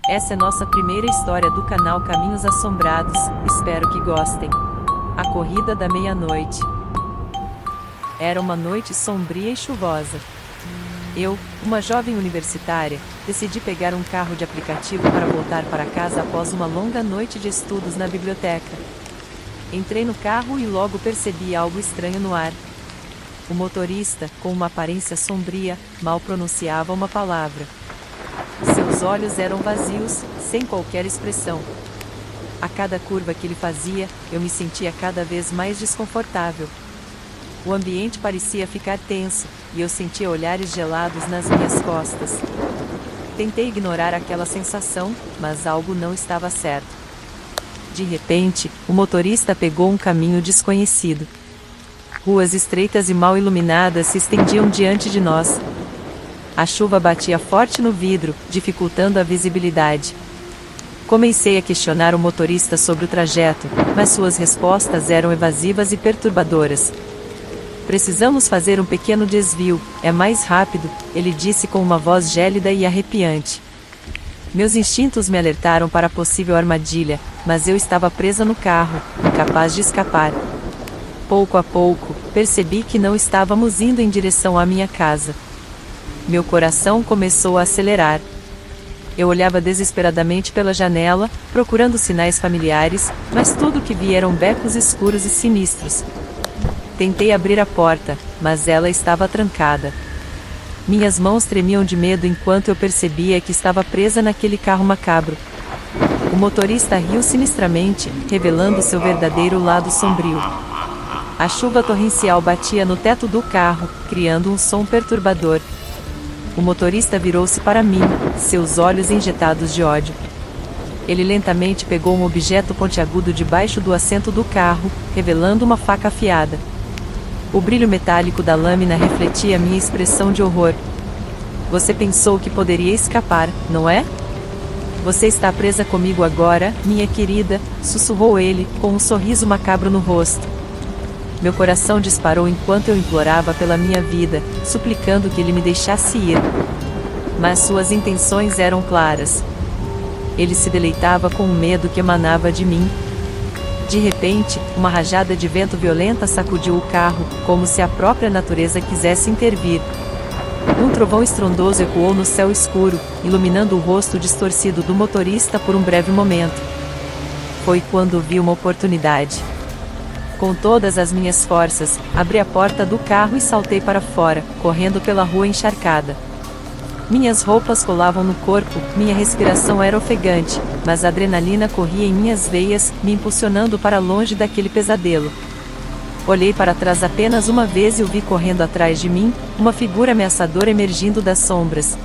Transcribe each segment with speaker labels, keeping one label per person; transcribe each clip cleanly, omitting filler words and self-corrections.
Speaker 1: Essa é nossa primeira história do canal Caminhos Assombrados, espero que gostem. A Corrida da Meia-Noite. Era uma noite sombria e chuvosa. Eu, uma jovem universitária, decidi pegar um carro de aplicativo para voltar para casa após uma longa noite de estudos na biblioteca. Entrei no carro e logo percebi algo estranho no ar. O motorista, com uma aparência sombria, mal pronunciava uma palavra. Seus olhos eram vazios, sem qualquer expressão. A cada curva que ele fazia, eu me sentia cada vez mais desconfortável. O ambiente parecia ficar tenso, e eu sentia olhares gelados nas minhas costas. Tentei ignorar aquela sensação, mas algo não estava certo. De repente, o motorista pegou um caminho desconhecido. Ruas estreitas e mal iluminadas se estendiam diante de nós. A chuva batia forte no vidro, dificultando a visibilidade. Comecei a questionar o motorista sobre o trajeto, mas suas respostas eram evasivas e perturbadoras. Precisamos fazer um pequeno desvio, é mais rápido, ele disse com uma voz gélida e arrepiante. Meus instintos me alertaram para a possível armadilha, mas eu estava presa no carro, incapaz de escapar. Pouco a pouco, percebi que não estávamos indo em direção à minha casa. Meu coração começou a acelerar. Eu olhava desesperadamente pela janela, procurando sinais familiares, mas tudo que vi eram becos escuros e sinistros. Tentei abrir a porta, mas ela estava trancada. Minhas mãos tremiam de medo enquanto eu percebia que estava presa naquele carro macabro. O motorista riu sinistramente, revelando seu verdadeiro lado sombrio. A chuva torrencial batia no teto do carro, criando um som perturbador. O motorista virou-se para mim, seus olhos injetados de ódio. Ele lentamente pegou um objeto pontiagudo debaixo do assento do carro, revelando uma faca afiada. O brilho metálico da lâmina refletia minha expressão de horror. Você pensou que poderia escapar, não é? Você está presa comigo agora, minha querida, sussurrou ele, com um sorriso macabro no rosto. Meu coração disparou enquanto eu implorava pela minha vida, suplicando que ele me deixasse ir. Mas suas intenções eram claras. Ele se deleitava com o medo que emanava de mim. De repente, uma rajada de vento violenta sacudiu o carro, como se a própria natureza quisesse intervir. Um trovão estrondoso ecoou no céu escuro, iluminando o rosto distorcido do motorista por um breve momento. Foi quando vi uma oportunidade. Com todas as minhas forças, abri a porta do carro e saltei para fora, correndo pela rua encharcada. Minhas roupas colavam no corpo, minha respiração era ofegante, mas a adrenalina corria em minhas veias, me impulsionando para longe daquele pesadelo. Olhei para trás apenas uma vez e o vi correndo atrás de mim, uma figura ameaçadora emergindo das sombras.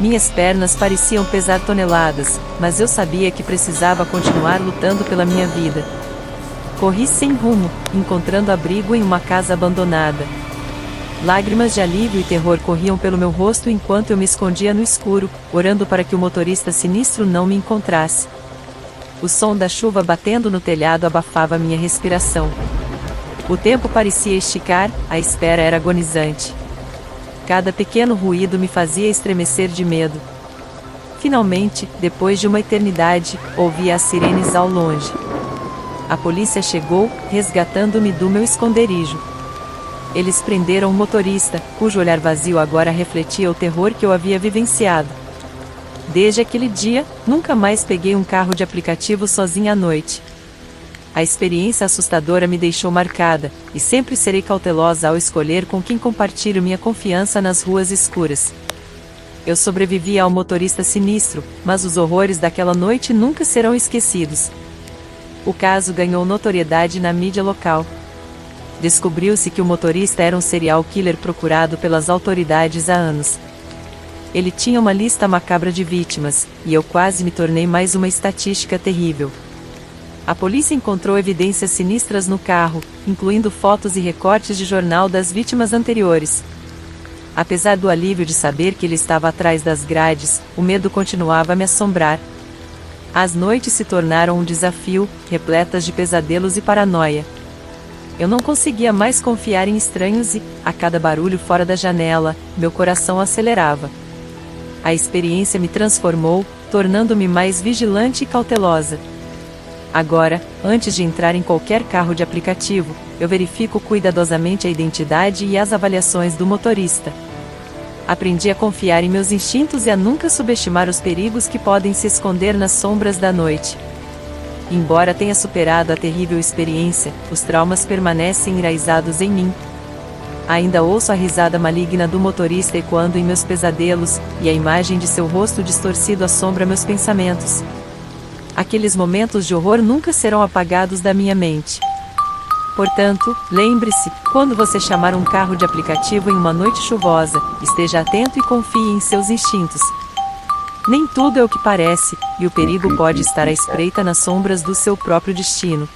Speaker 1: Minhas pernas pareciam pesar toneladas, mas eu sabia que precisava continuar lutando pela minha vida. Corri sem rumo, encontrando abrigo em uma casa abandonada. Lágrimas de alívio e terror corriam pelo meu rosto enquanto eu me escondia no escuro, orando para que o motorista sinistro não me encontrasse. O som da chuva batendo no telhado abafava minha respiração. O tempo parecia esticar, a espera era agonizante. Cada pequeno ruído me fazia estremecer de medo. Finalmente, depois de uma eternidade, ouvi as sirenes ao longe. A polícia chegou, resgatando-me do meu esconderijo. Eles prenderam o motorista, cujo olhar vazio agora refletia o terror que eu havia vivenciado. Desde aquele dia, nunca mais peguei um carro de aplicativo sozinha à noite. A experiência assustadora me deixou marcada, e sempre serei cautelosa ao escolher com quem compartilho minha confiança nas ruas escuras. Eu sobrevivi ao motorista sinistro, mas os horrores daquela noite nunca serão esquecidos. O caso ganhou notoriedade na mídia local. Descobriu-se que o motorista era um serial killer procurado pelas autoridades há anos. Ele tinha uma lista macabra de vítimas, e eu quase me tornei mais uma estatística terrível. A polícia encontrou evidências sinistras no carro, incluindo fotos e recortes de jornal das vítimas anteriores. Apesar do alívio de saber que ele estava atrás das grades, o medo continuava a me assombrar. As noites se tornaram um desafio, repletas de pesadelos e paranoia. Eu não conseguia mais confiar em estranhos e, a cada barulho fora da janela, meu coração acelerava. A experiência me transformou, tornando-me mais vigilante e cautelosa. Agora, antes de entrar em qualquer carro de aplicativo, eu verifico cuidadosamente a identidade e as avaliações do motorista. Aprendi a confiar em meus instintos e a nunca subestimar os perigos que podem se esconder nas sombras da noite. Embora tenha superado a terrível experiência, os traumas permanecem enraizados em mim. Ainda ouço a risada maligna do motorista ecoando em meus pesadelos, e a imagem de seu rosto distorcido assombra meus pensamentos. Aqueles momentos de horror nunca serão apagados da minha mente. Portanto, lembre-se, quando você chamar um carro de aplicativo em uma noite chuvosa, esteja atento e confie em seus instintos. Nem tudo é o que parece, e o perigo pode estar à espreita nas sombras do seu próprio destino.